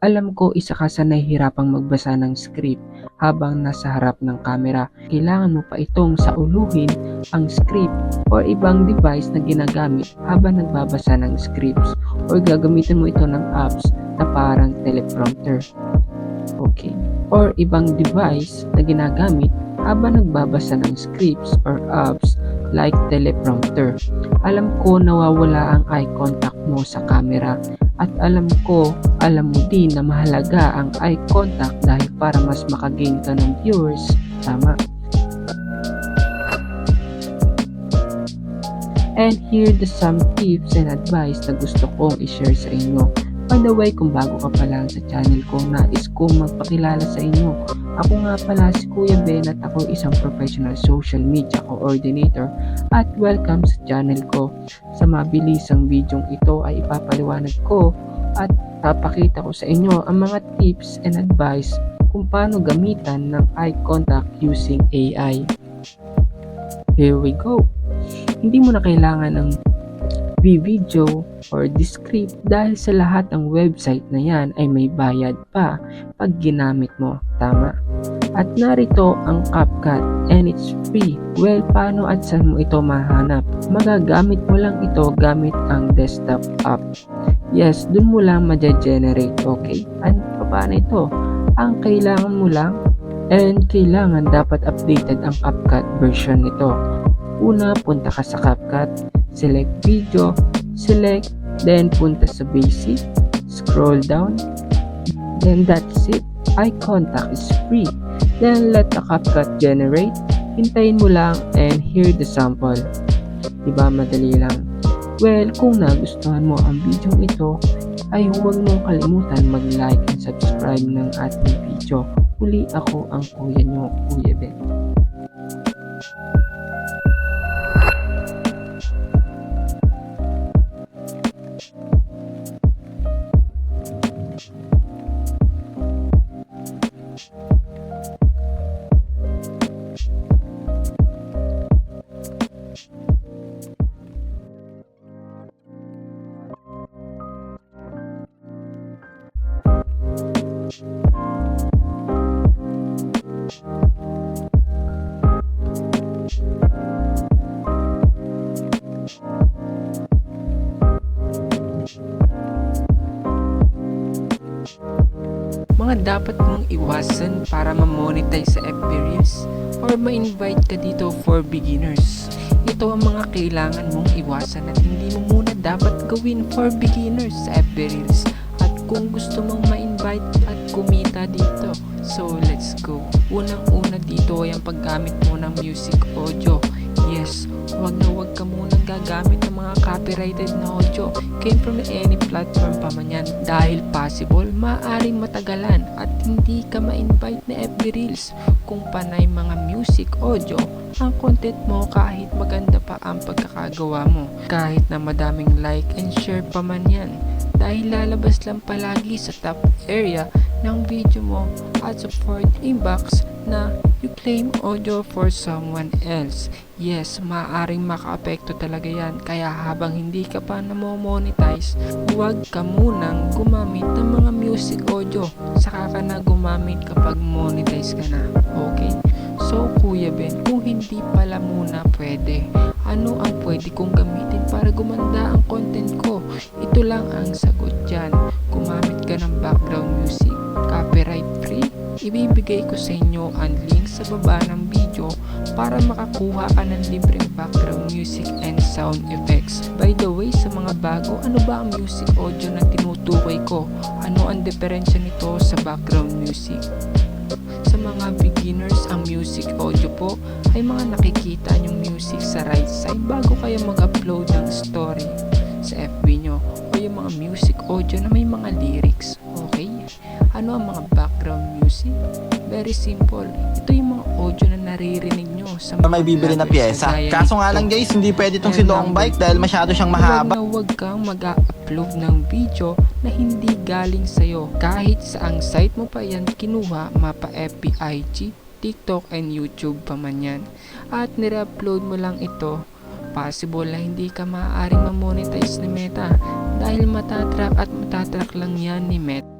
Alam ko isa ka sa nahihirapang magbasa ng script habang nasa harap ng camera. Kailangan mo pa itong sauluhin ang script or ibang device na ginagamit habang nagbabasa ng scripts, or gagamitin mo ito ng apps na parang teleprompter. Okay. Or ibang device na ginagamit habang nagbabasa ng scripts or apps like teleprompter. Alam ko nawawala ang eye contact mo sa camera, at alam mo din na mahalaga ang eye contact dahil para mas makagain ka ng viewers. Tama. And here are some tips and advice na gusto kong i-share sa inyo. By the way, kung bago ka pa lang sa channel ko, nais kong magpakilala sa inyo. Ako nga pala si Kuya Ben at ako isang professional social media coordinator, at welcome sa channel ko. Sa mabilisang bidyong ito ay ipapaliwanag ko at papakita ko sa inyo ang mga tips and advice kung paano gamitan ng eye contact using AI. Here we go! Hindi mo na kailangan ng video or script dahil sa lahat ng website na yan ay may bayad pa pag ginamit mo. Tama? At narito ang CapCut, and it's free. Well, paano at saan mo ito mahanap? Magagamit mo lang ito gamit ang desktop app. Yes, dun mo lang ma-generate. Okay? Ano paano ito? Ang kailangan mo lang, and kailangan dapat updated ang CapCut version nito. Una, punta ka sa CapCut, select video, select, then punta sa basic, scroll down, then that's it. Eye contact is free. Then let the CapCut generate. Hintayin mo lang, and here the sample. Diba madali lang? Well, kung nagustuhan mo ang video ito, ay huwag mong kalimutan mag-like and subscribe ng ating video. Uli ako ang kuya nyo, Kuya Ben. Mga dapat mong iwasan para ma-monetize sa FB Reels or ma-invite ka dito for beginners. Ito ang mga kailangan mong iwasan at hindi mo muna dapat gawin for beginners sa FB Reels. At kung gusto mong ma-invite at kumita dito, so let's go. Unang-una dito ay ang paggamit mo ng music audio. Yes, huwag ka muna gagamit ng mga copyrighted na audio came from any platform pa man yan, dahil possible maaaring matagalan at hindi ka ma-invite na FB Reels kung panay mga music audio ang content mo, kahit maganda pa ang pagkakagawa mo, kahit na madaming like and share pa man yan, dahil lalabas lang palagi sa top area ng video mo at support inbox na you claim audio for someone else. Yes, maaaring makaapekto talaga yan, kaya habang hindi ka pa namo-monetize, huwag ka munang gumamit ng mga music audio, saka ka na gumamit kapag monetize ka na. Okay? So Kuya Ben, kung hindi pala muna pwede, ano ang pwede kong gamitin para gumanda ang content ko? Ito lang ang sagot dyan. Gumamit ka ng background music, copyright free. Ibibigay ko sa inyo ang link sa baba ng video para makakuha ka ng libreng background music and sound effects. By the way, sa mga bago, ano ba ang music audio na tinutukoy ko? Ano ang diferensya nito sa background music? Sa mga beginners, ang music audio po ay mga nakikita nyong music sa right side bago kayo mag-upload ng story sa FB nyo, o yung mga music audio na may mga lyrics. Okay? Ano ang mga background music? Very simple. Ito yung mga audio na naririnig nyo sa mga may bibili na pyesa. Kaso nga lang guys, hindi pwede itong si long bike dahil masyado siyang mahaba. Huwag kang mag-upload ng video na hindi galing sa'yo. Kahit sa ang site mo pa yan kinuha, mapa FB, IG, TikTok, and YouTube pa man yan. At nire-upload mo lang ito, possible na hindi ka maaaring ma-monetize ni Meta dahil matatrack lang yan ni Meta.